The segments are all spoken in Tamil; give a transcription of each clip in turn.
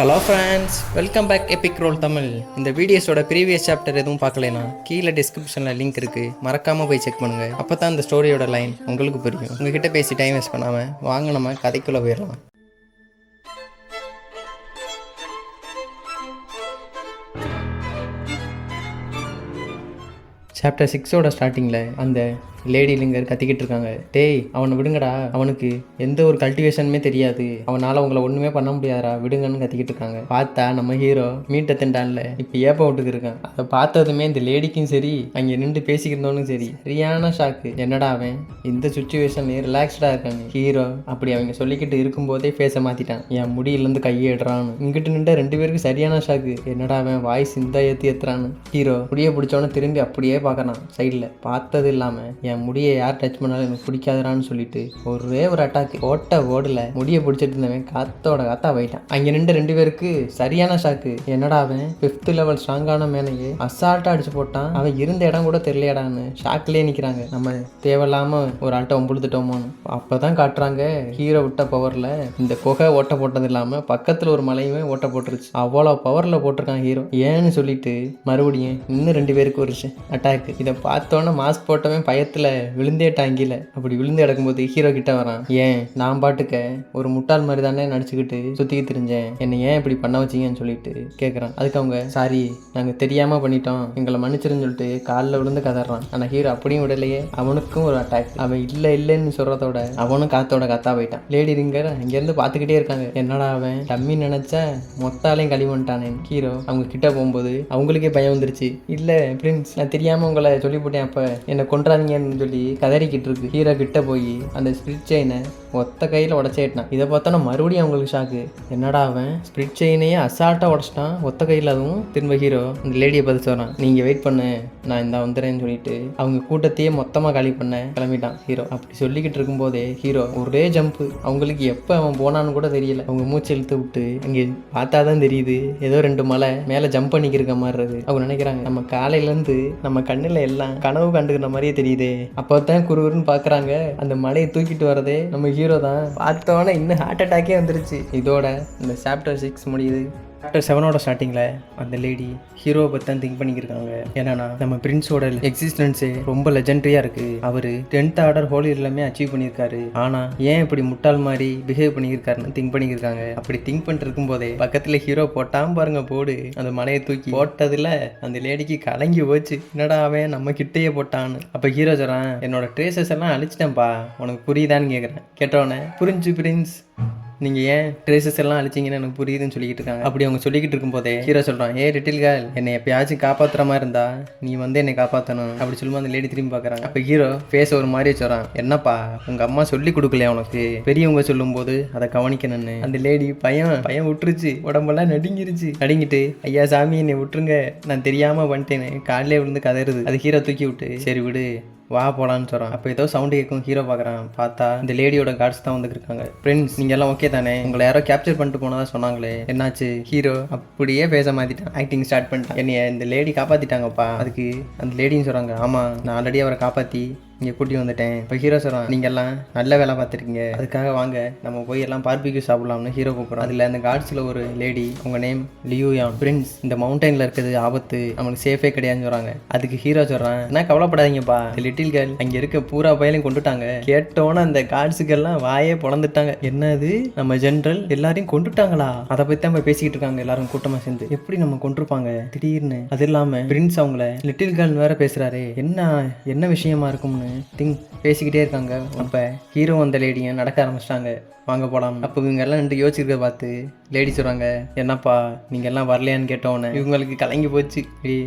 Hello friends, welcome back epic roll Tamil. இந்த வீடியோஸோட ப்ரீவியஸ் சாப்டர் எதுவும் பார்க்கலனா கீழே டிஸ்கிரிப்ஷனில் லிங்க் இருக்குது, மறக்காமல் போய் செக் பண்ணுங்கள். அப்போ தான் இந்த ஸ்டோரியோட லைன் உங்களுக்கு புரியும். உங்ககிட்ட பேசி டைம் வேஸ்ட் பண்ணாமல் வாங்க நம்ம கதைக்குள்ளே போயிடலாம். சாப்டர் 6ஓட ஸ்டார்டிங்கில் அந்த லேடி லிங்கர் கத்திக்கிட்டு இருக்காங்க. டேய், அவனை விடுங்கடா, அவனுக்கு எந்த ஒரு கல்டிவேஷனுமே தெரியாது, அவனால் அவங்கள ஒன்றுமே பண்ண முடியாதா, விடுங்கன்னு கத்திக்கிட்டு இருக்காங்க. பார்த்தா நம்ம ஹீரோ மீட்டை திண்டான்ல இப்போ ஏப்ப விட்டுக்கு இருக்கான். அதை பார்த்ததுமே இந்த லேடிக்கும் சரி, அங்கே நின்று பேசிக்கிறதவனும் சரி சரியான ஷாக்கு. என்னடா அவன் இந்த சுச்சுவேஷன்லேயே ரிலாக்ஸ்டாக இருக்காங்க. ஹீரோ அப்படி அவங்க சொல்லிக்கிட்டு இருக்கும்போதே ஃபேஸை மாற்றிட்டான். என் முடியிலேருந்து கையை எடுறான்னு. இங்கிட்டு நின்று 2 பேருக்கு சரியான ஷாக்கு. என்னடா அவன் வாய்ஸ் இந்த ஏற்றுறான்னு. ஹீரோ முடியை பிடிச்சோன்னு திரும்பி அப்படியே பார்க்கறான். சைடில் பார்த்தது இல்லாமல் என் முடியை யார் டச் பண்ணாலும் எனக்கு பிடிக்காதுறான்னு சொல்லிட்டு ஒரே ஒரு அட்டாக் ஓடல. முடியை பிடிச்சிட்டு இருந்தவன் காத்தா போயிட்டான். அங்கே நின்று 2 பேருக்கு சரியான ஷாக்கு. என்னடா அவன் 5th லெவல் ஸ்ட்ராங்கான மேனையே அசால்ட்டா அடிச்சு போட்டான். அவன் இருந்த இடம் கூட தெரியலையடான்னு ஷாக்லேயே நிற்கிறாங்க. நம்ம தேவையில்லாம ஒரு ஆட்டை ஒம்புழுத்துட்டோமோன்னு அப்பதான் காட்டுறாங்க. ஹீரோ விட்ட பவர்ல இந்த குகை ஓட்ட போட்டது இல்லாம பக்கத்துல ஒரு மலையுமே ஓட்ட போட்டுருச்சு. அவ்வளோ பவர்ல போட்டிருக்கான் ஹீரோ. ஏன்னு சொல்லிட்டு மறுபடியும் இன்னும் 2 பேருக்கு ஒரு அட்டாக். இதை பார்த்தோன்னே மாஸ்க் போட்டவன் பயத்துல விழுந்தேட்டாங்கில. அப்படி விழுந்து கிடக்கும்போது ஹீரோ கிட்ட வரான். ஏன் நான் பாட்டுக்க ஒரு முட்டாள் மாதிரி தானே நடிச்சுக்கிட்டு சுத்திக்கிட்டு தெரிஞ்சேன், என்னை ஏன் இப்படி பண்ண வச்சிங்கன்னு சொல்லிட்டு கேட்குறான். அதுக்கு அவங்க சாரி, நாங்கள் தெரியாம பண்ணிட்டோம், எங்களை மன்னிச்சிருன்னு சொல்லிட்டு காலில் விழுந்து கதறான். ஆனால் ஹீரோ அப்படியும் விடலையே. அவனுக்கும் ஒரு அட்டாக். அவன் இல்லைன்னு சொல்றதோட அவனும் காத்தா போயிட்டான். லேடி ரிங்கர் அங்கேருந்து பார்த்துக்கிட்டே இருக்காங்க. என்னடா அவன் டம்மி நினைச்சா மொத்தாலையும் களி பண்ணிட்டானே. ஹீரோ அவங்க கிட்ட போகும்போது அவங்களுக்கே பயம் வந்துருச்சு. இல்லை பிரின்ஸ், நான் தெரியாம உங்களை சொல்லி போட்டேன், அப்ப என்னை கொன்றாதீங்கன்னு சொல்லி கதறிக்கிட்டு இருக்கு. ஹீரோ கிட்ட போய் அந்த ஸ்பிரிட் செயினை ஒத்த கையில் உடச்சேட்டான். இதை பார்த்தோன்னா மறுபடியும் அவங்களுக்கு ஷாக்கு. என்னடா அவன் ஸ்பிரிட் செயினையே அசால்ட்டாக உடச்சிட்டான் ஒத்த கையில். அதுவும் திரும்ப ஹீரோ அந்த லேடியை பதில் சொல்கிறான். நீங்கள் வெயிட் பண்ணு, நான் இந்த வந்துடுறேன்னு சொல்லிட்டு அவங்க கூட்டத்தையே மொத்தமாக காலி பண்ண கிளம்பிட்டான் ஹீரோ. அப்படி சொல்லிக்கிட்டு இருக்கும்போதே ஹீரோ ஒரே ஜம்ப்பு. அவங்களுக்கு எப்போ அவன் போனான்னு கூட தெரியல. அவங்க மூச்சு இழுத்து விட்டு அங்கே பார்த்தா தான் தெரியுது ஏதோ 2 மலை மேலே ஜம்ப் பண்ணிக்கிருக்க மாதிரி. அவங்க நினைக்கிறாங்க நம்ம காலையிலேருந்து நம்ம கண்ணில் எல்லாம் கனவு கண்டுக்கிற மாதிரியே தெரியுது. அப்போ தான் குருன்னு பார்க்குறாங்க. அந்த மலையை தூக்கிட்டு வரதே நம்ம ஹீரோ தான். பார்த்தோன்னே இன்னும் ஹார்ட் அட்டாக்கே வந்துருச்சு. இதோட இந்த சாப்டர் 6 முடியுது. சாப்டர் 7ஓட ஸ்டார்டிங்கில் அந்த லேடி ஹீரோவை பற்றி தான் திங்க் பண்ணிக்கிருக்காங்க. என்னன்னா நம்ம பிரின்ஸோட எக்ஸிஸ்டன்ஸே ரொம்ப லெஜெண்டரியாக இருக்குது. அவர் 10th ஆர்டர் ஹோலி எல்லாமே அச்சீவ் பண்ணியிருக்காரு. ஆனால் ஏன் இப்படி முட்டாள் மாதிரி பிஹேவ் பண்ணியிருக்காருன்னு திங்க் பண்ணியிருக்காங்க. அப்படி திங்க் பண்ணிட்டு இருக்கும் போதே பக்கத்தில் ஹீரோ போட்டான் பாருங்க போடு. அந்த மலையை தூக்கி போட்டதில் அந்த லேடிக்கு கலங்கி போச்சு. என்னடா அவன் நம்ம கிட்டேயே போட்டான்னு. அப்போ ஹீரோ சொல்கிறான், என்னோட ட்ரேசஸ் எல்லாம் அழிச்சிட்டேன்ப்பா, உனக்கு புரியுதான்னு கேட்குறேன். கேட்டோன்னே புரிஞ்சு பிரின்ஸ், நீங்கள் ஏன் ட்ரேசஸ் எல்லாம் அழிச்சிங்கன்னு எனக்கு புரியுதுன்னு சொல்லிக்கிட்டு இருக்காங்க. அப்படி அவங்க சொல்லிக்கிட்டு இருக்கும்போதே ஹீரோ சொல்கிறான், ஏ லிட்டில் கேர்ள், என்னை எப்பயாச்சும் காப்பாற்றுற மாதிரி இருந்தா நீ வந்து என்னை காப்பாற்றணும் அப்படி சொல்லும்போது அந்த லேடி திரும்பி பார்க்குறாங்க. அப்போ ஹீரோ ஃபேஸ் ஒரு மாதிரி சொல்கிறான். என்னப்பா உங்கள் அம்மா சொல்லி கொடுக்கலையா உனக்கு, பெரியவங்க சொல்லும்போது அதை கவனிக்கணும்னு. அந்த லேடி பயம் விட்டுருச்சு, உடம்பெல்லாம் நடுங்கிட்டு ஐயா சாமி என்னை விட்டுருங்க, நான் தெரியாமல் பண்ணிட்டேன்னு காலையிலே விழுந்து கதறுது. அது ஹீரோ தூக்கி விட்டு சரி விடு வா போலான்னு சொல்கிறான். அப்போ ஏதோ சவுண்டு கேட்கும். ஹீரோ பார்க்குறான். பார்த்தா இந்த லேடியோட கார்ட்ஸ் தான் வந்துருக்காங்க. ஃப்ரெண்ட்ஸ், நீங்கள் எல்லாம் ஓகே தானே, உங்களை யாரோ கேப்சர் பண்ணிட்டு போனதா சொன்னாங்களே, என்னாச்சு? ஹீரோ அப்படியே பேச மாற்றிட்டான், ஆக்டிங் ஸ்டார்ட் பண்ணிட்டான். என்னைய இந்த லேடி காப்பாற்றிட்டாங்கப்பா. அதுக்கு அந்த லேடின்னு சொல்கிறாங்க, ஆமாம் நான் ஆல்ரெடி அவரை காப்பாற்றி இங்கே கூட்டி வந்துட்டேன். இப்போ ஹீரோ சொல்கிறான், நீங்கள் எல்லாம் நல்ல வேலை பார்த்துருக்கீங்க, அதுக்காக வாங்க நம்ம போய் எல்லாம் பார்பிக்யூ சாப்பிடலாம்னு ஹீரோ கூப்பிட்றோம். அதில் அந்த கார்ட்ஸில் ஒரு லேடி, உங்கள் நேம் லியூயான். பிரின்ஸ், இந்த மவுண்டனில் இருக்கிறது ஆபத்து, நம்மளுக்கு சேஃபே கிடையாதுன்னு சொல்கிறாங்க. அதுக்கு ஹீரோ சொல்கிறான், என்ன கவலைப்படாதீங்கப்பா, லிட்டில் கேர்ள் அங்கே இருக்க பூரா பயலையும் கொண்டுட்டாங்க. கேட்டோன்னு அந்த கார்ட்ஸுக்கெல்லாம் வாயே பொழந்துட்டாங்க. என்னது, நம்ம ஜென்ரல் எல்லாரையும் கொண்டுட்டாங்களா? அதை பற்றி நம்ம பேசிக்கிட்டு இருக்காங்க எல்லாரும் கூட்டமாக சேர்ந்து. எப்படி நம்ம கொண்டிருப்பாங்க திடீர்னு? அது இல்லாமல் பிரின்ஸ் அவங்கள லிட்டில் கேர்ள் வேற பேசுகிறாரு. என்ன விஷயமா இருக்கும்னு பேசிக்கிட்டே இருக்காங்க. அப்போ ஹீரோ அந்த லேடியை நடக்க ஆரம்பிச்சிட்டாங்க. வாங்க போகலாம். அப்போ இவங்க எல்லாம் நின்று யோசிக்கிறத பார்த்து லேடி சொல்கிறாங்க, என்னப்பா நீங்கள் எல்லாம் வரலையான்னு கேட்டோன்னே இவங்களுக்கு கலங்கி போச்சு.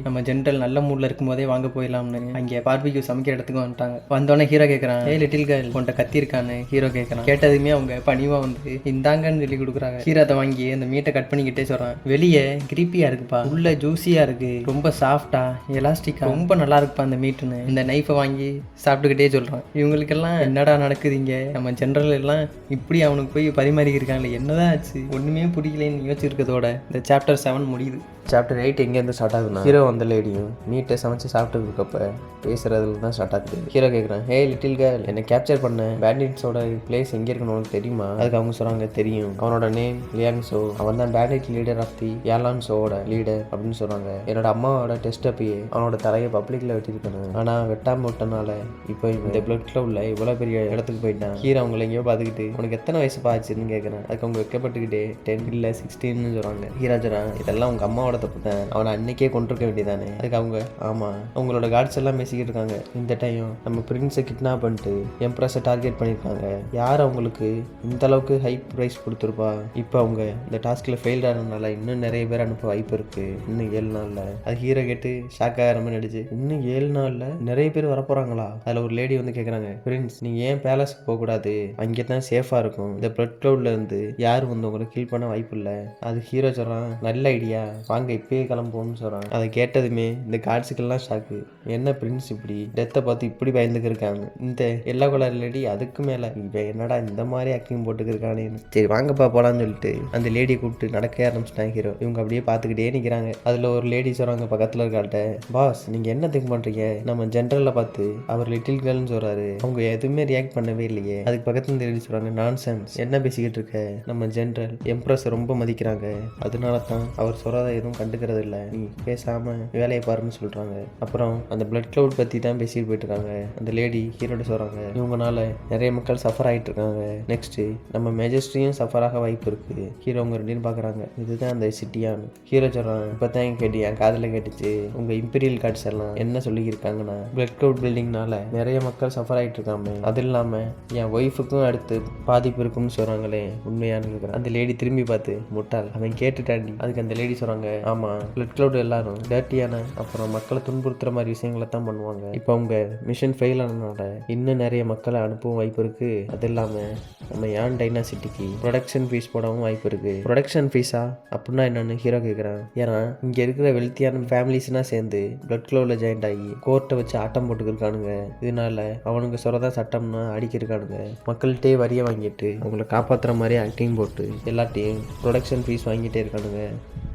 நம்ம ஜென்ரல் நல்ல மூடில் இருக்கும்போதே வாங்க போயிடலாம்னு அங்கே பார்பிக்யூ சமைக்கிற இடத்துக்கு வந்துட்டாங்க. வந்தோடனே ஹீரோ கேட்குறான், ஏ லிட்டில் கேர்ள் உன்ட்ட கத்தி இருக்கான்னு ஹீரோ கேட்குறான். கேட்டதுமே அவங்க பணிவாக வந்து இந்தாங்கன்னு சொல்லி கொடுக்குறாங்க. ஹீரோ அதை வாங்கி அந்த மீட்டை கட் பண்ணிக்கிட்டே சொல்கிறான், வெளியே கிரீப்பியாக இருக்குப்பா, உள்ள ஜூஸியாக இருக்குது, ரொம்ப சாஃப்டா எலாஸ்டிக்காக ரொம்ப நல்லா இருக்குப்பா அந்த மீட்டுன்னு இந்த நைஃபை வாங்கி சாப்பிட்டுக்கிட்டே சொல்கிறான். இவங்களுக்கெல்லாம் என்னடா நடக்குதுங்க, நம்ம ஜென்ரல் எல்லாம் இப்படி அவனுக்கு போய் பரிமாறிக்கிருக்காங்களே, என்னதான் ஆச்சு ஒன்றுமே பிடிக்கலன்னு யோசிச்சிருக்கதோட இந்த சாப்டர் 7 முடியுது. சாப்டர் 8 எங்கேருந்து ஸ்டார்ட் ஆகுதுன்னா ஹீரோ அந்த லேடியும் நீட்டை சமைச்சு சாப்பிட்டு இருக்கப்ப பேசுறதுல தான் ஸ்டார்ட் ஆகுது. ஹீரோ கேட்குறான், ஹே லிட்டில் கேர்ள், என்னை கேப்சர் பண்ண பேண்டிட்ஸோட பிளேஸ் எங்கே இருக்குன்னு உனக்கு தெரியுமா? அதுக்கு அவங்க சொல்கிறாங்க, தெரியும். அவனோட நேம் லியாங் சோ. அவன் தான் பேண்டிட் லீடர் ஆஃப் தி யாலான் ஷோவோட லீடர் அப்படின்னு சொல்கிறாங்க. என்னோட அம்மாவோட டெஸ்ட் அப்பயே அவனோட தலையை பப்ளிக்கில் வெட்டிருக்கணும். ஆனால் வெட்டாமல் விட்டனால இப்போ இந்த பிளட் கிளப்ல இவ்வளோ பெரிய இடத்துக்கு போயிட்டான். ஹீரோ அவங்களை எங்கேயோ பார்த்துக்கிட்டு, உனக்கு எத்தனை வயசு பாச்சுன்னு கேட்குறேன். அதுக்கு அவங்க வைக்கப்பட்டுக்கிட்டே 10 இல்லை 16ன்னு சொல்கிறாங்க. ஹீரோ சொல்கிறான், இதெல்லாம் உங்கள் அம்மாவோட தப்பு தான், அவனை அன்னைக்கே கொண்டிருக்க வேண்டியதானே. அதுக்கு அவங்க, ஆமாம், அவங்களோட கார்ட்ஸ் எல்லாம் பேசிக்கிட்டு இருக்காங்க. இந்த டைம் நம்ம பிரின்ஸை கிட்னாப் பண்ணிட்டு எம்ப்ரஸை டார்கெட் பண்ணியிருக்காங்க. யார் அவங்களுக்கு இந்த அளவுக்கு ஹை ப்ரைஸ் கொடுத்துருப்பா? இப்போ அவங்க இந்த டாஸ்கில் ஃபெயில் ஆனதுனால இன்னும் நிறைய பேர் அனுப்ப வாய்ப்பு இருக்கு. இன்னும் 7 நாளில். அது ஹீரோ கேட்டு ஷாக் ஆகிற மாதிரி நடிச்சு, இன்னும் 7 நாளில் நிறைய பேர் வரப்போறாங்களா? அதில் ஒரு லேடி வந்து கேட்குறாங்க, பிரின்ஸ் நீங்கள் ஏன் பேலஸ் போகக்கூடாது? அங்கே தான் சேஃபாக இருக்கும். இந்த பிளட் க்ளவுட்ல இருந்து யாரும் வந்து உங்களை கில் பண்ண வாய்ப்பு இல்லை. அது ஹீரோ சொல்கிறான், நல்ல ஐடியா, வாங்க இப்பயே கிளம்புவோம்னு சொல்கிறான். அதை கேட்டதுமே இந்த கார்ட்ஸுக்கெல்லாம் ஷாக்கு. என்ன பிரின்ஸ் இப்படி டெத்தை பார்த்து இப்படி பயந்துக்கு இருக்காங்க. இந்த எல்லோ கலர் லேடி அதுக்கு மேலே இவன் என்னடா இந்த மாதிரி ஆக்டிங் போட்டுக்கிருக்கானேன்னு. சரி வாங்கப்பா போலான்னு சொல்லிட்டு அந்த லேடியை கூப்பிட்டு நடக்க ஆரம்பிச்சிட்டாங்க ஹீரோ. இவங்க அப்படியே பார்த்துக்கிட்டே நிற்கிறாங்க. அதில் ஒரு லேடி சொல்கிறாங்க பக்கத்தில் இருக்காள்கிட்ட, பாஸ் நீங்கள் என்ன திங்க் பண்ணுறீங்க? நம்ம ஜென்ரலில் பார்த்து அவர் லிட்டில் கேர்ள்னு சொல்கிறாரு, அவங்க எதுவுமே ரியாக்ட் பண்ணவே இல்லையே. அதுக்கு பக்கத்துல லேடி சொல்கிறாங்க, நான்சென்ஸ், என்ன பேசிக்கிட்டு இருக்க? நம்ம ஜென்ரல் எம்ப்ரஸ் ரொம்ப மதிக்கிறாங்க, அதனால தான் அவர் சொல்கிறத எதுவும் கண்டுக்கிறது இல்லை, நீ பேசாமல் வேலையை பாருன்னு சொல்கிறாங்க. அப்புறம் அந்த பிளட் கிளவுட் பற்றி தான் பேசிட்டு போயிட்டு இருக்காங்க. அந்த லேடி ஹீரோட சொல்கிறாங்க, இவங்கனால நிறைய மக்கள் சஃபர் ஆகிட்டு இருக்காங்க, நெக்ஸ்ட்டு நம்ம மெஜஸ்ட்ரியும் சஃபர் ஆக வாய்ப்பு இருக்குது. ஹீரோ அவங்க ரெண்டு பார்க்குறாங்க, இதுதான் அந்த சிட்டியான்னு. ஹீரோ சொல்கிறாங்க, இப்போ தான் கேட்டு என் காதில் கேட்டுச்சு, உங்கள் இம்பீரியல் கார்ட்ஸ் எல்லாம் என்ன சொல்லியிருக்காங்கன்னா பிளட் கிளவுட் பில்டிங்னால நிறைய மக்கள் சஃபர் ஆகிட்டு இருக்காங்க, அது இல்லாமல் என் ஒய்ஃபுக்கும் அடுத்து பாதிப்பு இருக்குன்னு சொல்கிறாங்களே, உண்மையானு கேட்குறேன். அந்த லேடி திரும்பி பார்த்து, முட்டாள், அவன் கேட்டுட்டாண்டி. அதுக்கு அந்த லேடி சொல்கிறாங்க, ஆமாம், பிளட் கிளவுட் எல்லாரும் டர்ட்டியான அப்புறம் மக்களை துன்புறுத்துற மாதிரி விஷயங்களை தான் பண்ணுவாங்க. இப்போ அவங்க மிஷன் ஃபெயில் ஆனதுனால இன்னும் நிறைய மக்களை அனுப்பவும் வாய்ப்பு இருக்கு. அது இல்லாமல் நம்ம யான் டைனாசிட்டிக்கு ப்ரொடக்ஷன் ஃபீஸ் போடவும் வாய்ப்பு இருக்கு. ப்ரொடக்ஷன் ஃபீஸா அப்படின்னா என்னன்னு ஹீரோ கேட்குறான். ஏன்னா இங்கே இருக்கிற வெல்த்தியான ஃபேமிலிஸ்னா சேர்ந்து பிளட் கிளவுட்ல ஜாயின்ட் ஆகி கோர்ட்டை வச்சு ஆட்டம் போட்டுக்கிருக்கானுங்க. இதனால அவனுங்க சொல்றதா சட்டம்னா அடிக்கிருக்கானுங்க. மக்கள்கிட்டே வரியை வாங்கிட்டு அவங்கள காப்பாற்றுற மாதிரி ஆக்டிங் போட்டு எல்லாத்தையும் ப்ரொடக்ஷன் ஃபீஸ் வாங்கிட்டே இருக்கானுங்க.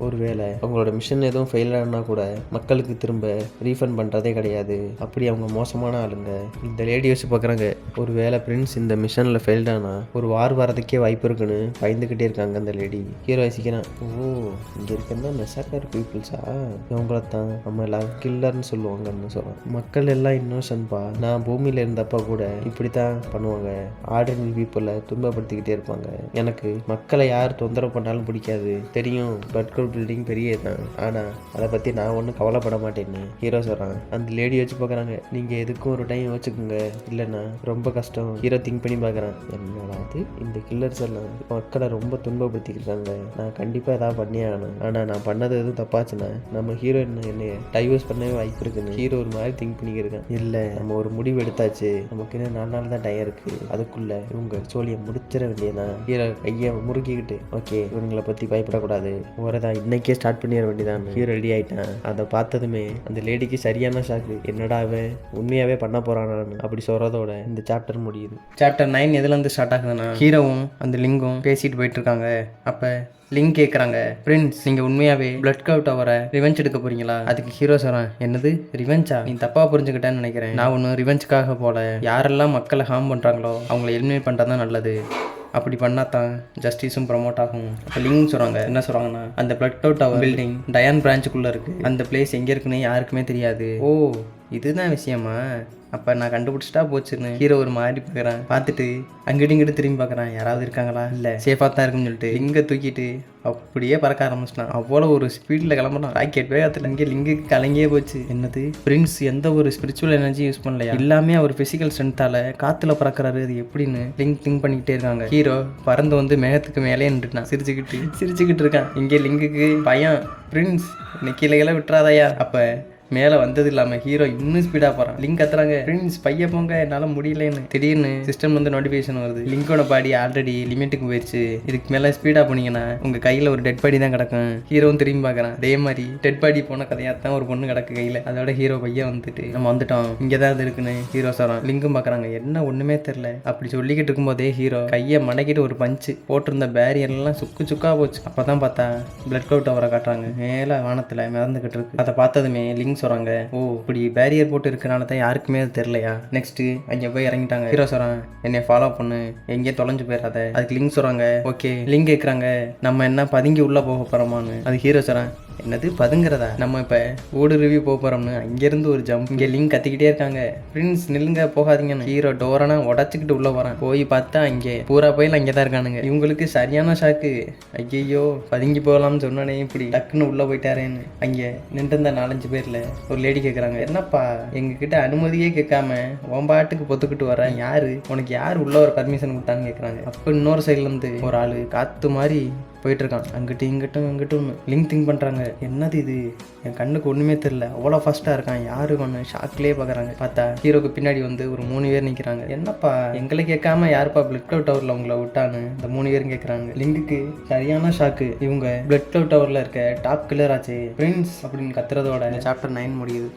ஒருவேளை அவங்களோட மிஷன் எதுவும் ஃபெயில் ஆனா கூட மக்களுக்கு திரும்ப ரீஃபண்ட் பண்ணுறதே கிடையாது. அப்படி அவங்க மோசமான ஆளுங்க. இந்த லேடி வச்சு பார்க்குறாங்க, ஒரு வேளை பிரின்ஸ் இந்த மிஷனில் ஃபெயில்டானா ஒரு வார் வரதுக்கே வாய்ப்பு இருக்குன்னு பயந்துக்கிட்டே இருக்காங்க அந்த லேடி. ஹீரோ வசிக்கிறான், ஓ இங்கே இருக்கிறதா மெசாக்கர் பீப்புள்ஸா, இவங்கள தான் நம்ம எல்லாம் கில்லர்னு சொல்லுவாங்கன்னு சொல்கிறான். மக்கள் எல்லாம் இன்னோசன்ட்பா, நான் பூமியில் இருந்தப்போ கூட இப்படி தான் பண்ணுவாங்க, ஆர்டினரி பீப்புளை துன்பப்படுத்திக்கிட்டே இருப்பாங்க. எனக்கு மக்களை யார் தொந்தரவு பண்ணாலும் பிடிக்காது, தெரியும் பிளட் கிளவுட் பில்டிங் பெரிய தான், ஆனால் அதை பற்றி நான் ஒன்றும் கவலைப்பட மாட்டேன்னு ஹீரோ சொல்கிறான். அந்த லேடி வச்சு பார்க்குறாங்க, நீங்கள் எதுக்கும் ஒரு டைம் வச்சுக்கோங்க, இல்லைன்னா ரொம்ப கஷ்டம். ஹீரோ திங்க் பண்ணி பார்க்குறான், என்னடா அது இந்த கில்லர்ஸ் எல்லாம் மக்களை ரொம்ப துன்பப்படுத்திக்கிட்டாங்க, நான் கண்டிப்பாக எதாவது பண்ணியே ஆகணும். ஆனால் நான் பண்ணது எதுவும் தப்பாச்சுன்னா நம்ம ஹீரோ என்னைய டைவர்ஸ் பண்ணவே வாய்ப்பு இருக்குன்னு ஹீரோ ஒரு மாதிரி திங்க் பண்ணிக்கிருக்கேன். இல்லை நம்ம ஒரு முடிவு எடுத்தாச்சு, நமக்கு இன்னும் 4 நாள் தான் டைம் இருக்கு, அதுக்குள்ள இவங்க சோழியை முடிச்சிட வேண்டியதான். ஹீரோ கையை முறுக்கிக்கிட்டு, ஓகே இவங்களை பற்றி பயப்படக்கூடாது, ஒரேதான் இன்னைக்கே ஸ்டார்ட் பண்ணிட வேண்டியதான். ஹீரோ ரெடி ஆயிட்டான். அதை பார்த்ததுமே அந்த லேடிக்கு சரியான ஷாக்கு, என்னடா அவன் உண்மையாவே பண்ண போறானான்னு. அப்படி சொல்றதோட இந்த சாப்டர் முடியுது. சாப்டர் 9 எதுலேருந்து ஸ்டார்ட் ஆகுதுன்னா ஹீரோவும் அந்த லிங்கும் பேசிட்டு போயிட்டு இருக்காங்க. அப்போ லிங்க் கேட்குறாங்க, பிரின்ஸ் நீங்கள் உண்மையாகவே பிளட் கவுட் அவரை ரிவெஞ்ச் எடுக்க போறீங்களா? அதுக்கு ஹீரோ சொல்கிறான், என்னது ரிவெஞ்சா? நீ தப்பாக புரிஞ்சுக்கிட்டேன்னு நினைக்கிறேன், நான் ஒன்றும் ரிவெஞ்சுக்காக போல, யாரெல்லாம் மக்களை ஹார்ம் பண்ணுறாங்களோ அவங்கள எலிமினேட் பண்ணுறது தான் நல்லது, அப்படி பண்ணால் தான் ஜஸ்டிஸும் ப்ரமோட் ஆகும். அப்போ லிங்க் சொல்கிறாங்க, என்ன சொல்கிறாங்கன்னா, அந்த பிளட் கவுட் அவர் பில்டிங் டயான் பிரான்ச்சுக்குள்ளே இருக்குது, அந்த பிளேஸ் எங்கே இருக்குன்னு யாருக்குமே தெரியாது. ஓ இதுதான் விஷயமா, அப்போ நான் கண்டுபிடிச்சிட்டா போச்சுன்னு ஹீரோ ஒரு மாதிரி பார்க்குறான். பார்த்துட்டு அங்கிட்டு இங்கிட்டு திரும்பி பார்க்குறான், யாராவது இருக்காங்களா, இல்லை சேஃபாக தான் இருக்குன்னு சொல்லிட்டு லிங்கை தூக்கிட்டு அப்படியே பறக்க ஆரம்பிச்சிட்டான். அவ்வளோ ஒரு ஸ்பீடில் கிளம்புறான். ராக்கெட் வேகத்தில் இங்கே லிங்குக்கு கலங்கியே போச்சு. என்னது பிரின்ஸ் எந்த ஒரு ஸ்பிரிச்சுவல் எனர்ஜியும் யூஸ் பண்ணலையா, எல்லாமே அவர் ஃபிசிக்கல் ஸ்ட்ரென்த்தால் காற்றுல பறக்கிறாரு, அது எப்படின்னு லிங்க் திங்க் பண்ணிக்கிட்டே இருக்காங்க. ஹீரோ பறந்து வந்து மேகத்துக்கு மேலே நின்றுட்டான், சிரிச்சுக்கிட்டு இருக்கான். இங்கே லிங்குக்கு பயம், பிரின்ஸ் இன்னைக்கு கீழே விட்டுறாதையா. அப்போ மேலே வந்தது இல்லாமல் ஹீரோ இன்னும் ஸ்பீடாக போகிறான். லிங்க் கத்துறாங்க, பிரின்ஸ் பைய போங்க என்னால் முடியலன்னு. திடீர்னு சிஸ்டம் வந்து நோட்டிஃபிகேஷன் வருது, லிங்கோட பாடி ஆல்ரெடி லிமிட்டுக்கு போயிடுச்சு, இதுக்கு மேலே ஸ்பீடாக போனீங்கன்னா உங்கள் கையில் ஒரு டெட் பாடி தான் கிடக்கும். ஹீரோவும் திரும்பி பார்க்குறான், அதே மாதிரி டெட் பாடி போன கதையாக தான் ஒரு பொண்ணு கிடக்கு கையில். அதோட ஹீரோ பையன் வந்துட்டு நம்ம வந்துட்டோம், இங்கே தான் அது இருக்குன்னு ஹீரோ சொல்கிறான். லிங்கும் பார்க்குறாங்க, என்ன ஒன்றுமே தெரில. அப்படி சொல்லிக்கிட்டு இருக்கும்போதே ஹீரோ கையை மடக்கிட்டு ஒரு பஞ்சு போட்டிருந்த பேரியர்லாம் சுக்கா போச்சு. அப்போ தான் பார்த்தா பிளட் கிளவுட் டவரை காட்டுறாங்க, மேலே வானத்தில் மிதந்துக்கிட்டு இருக்கு. அதை பார்த்ததுமே லிங்க் சொல்கிறாங்க, ஓ இப்படி பேரியர் போட்டு இருக்கனால தான் யாருக்குமே அது தெரிலையா. நெக்ஸ்ட்டு அங்கே போய் இறங்கிட்டாங்க. ஹீரோ சொல்கிறான், என்னை ஃபாலோ பண்ணு, எங்கேயும் தொலைஞ்சு போயிடாத. அதுக்கு லிங்க் சொல்கிறாங்க, ஓகே. லிங்க் கேட்குறாங்க, நம்ம என்ன பதுங்கி உள்ளே போக போகிறோமான்னு. அது ஹீரோ சொல்கிறான், என்னது பதுங்கிறதா, நம்ம இப்போ ஊடுருவி போக போகிறோம்னு. அங்கேருந்து ஒரு ஜம்ப். இங்கே லிங்க் கத்திக்கிட்டே இருக்காங்க, பிரின்ஸ் நில்லுங்க போகாதீங்கன்னு. ஹீரோ டோரனா உடச்சிக்கிட்டு உள்ளே போகிறான். போய் பார்த்தா அங்கே பூரா போயில் அங்கே தான் இருக்கானுங்க. இவங்களுக்கு சரியான ஷாக்கு, ஐயோ பதுங்கி போகலாம்னு சொன்னானே இப்படி டக்குன்னு உள்ளே போயிட்டாரேன்னு. அங்கே நின்றுருந்த 4-5 பேரில் ஒரு லேடி கேட்குறாங்க, என்னப்பா எங்ககிட்ட அனுமதியே கேட்காம உன் பொத்துக்கிட்டு வர, யாரு உனக்கு யார் உள்ள ஒரு பர்மிஷன் கொடுத்தான்னு கேட்குறாங்க. அப்போ இன்னொரு சைட்லேருந்து ஒரு ஆள் காற்று மாதிரி போயிட்டு இருக்கான், அங்கிட்டு இங்கிட்டும். லிங்க் திங்க் பண்ணுறாங்க, என்னது இது, என் கண்ணுக்கு ஒன்றுமே தெரியல, அவ்வளோ ஃபாஸ்ட்டாக இருக்கான், யாரு ஒன்று ஷாக்லேயே பார்க்குறாங்க. பார்த்தா ஹீரோக்கு பின்னாடி வந்து ஒரு 3 பேர் நிற்கிறாங்க. என்னப்பா எங்களை கேட்காம யாருப்பா பிளட் கிளவுட் டவரில் உங்களை விட்டான்னு இந்த 3 பேரும் கேட்குறாங்க. லிங்குக்கு சரியான ஷாக்கு, இவங்க பிளட் கிளவுட் டவரில் இருக்க டாப் கில்லர் ஆச்சு பிரின்ஸ் அப்படின்னு கத்துறதோட இந்த சாப்டர் 9 முடியுது.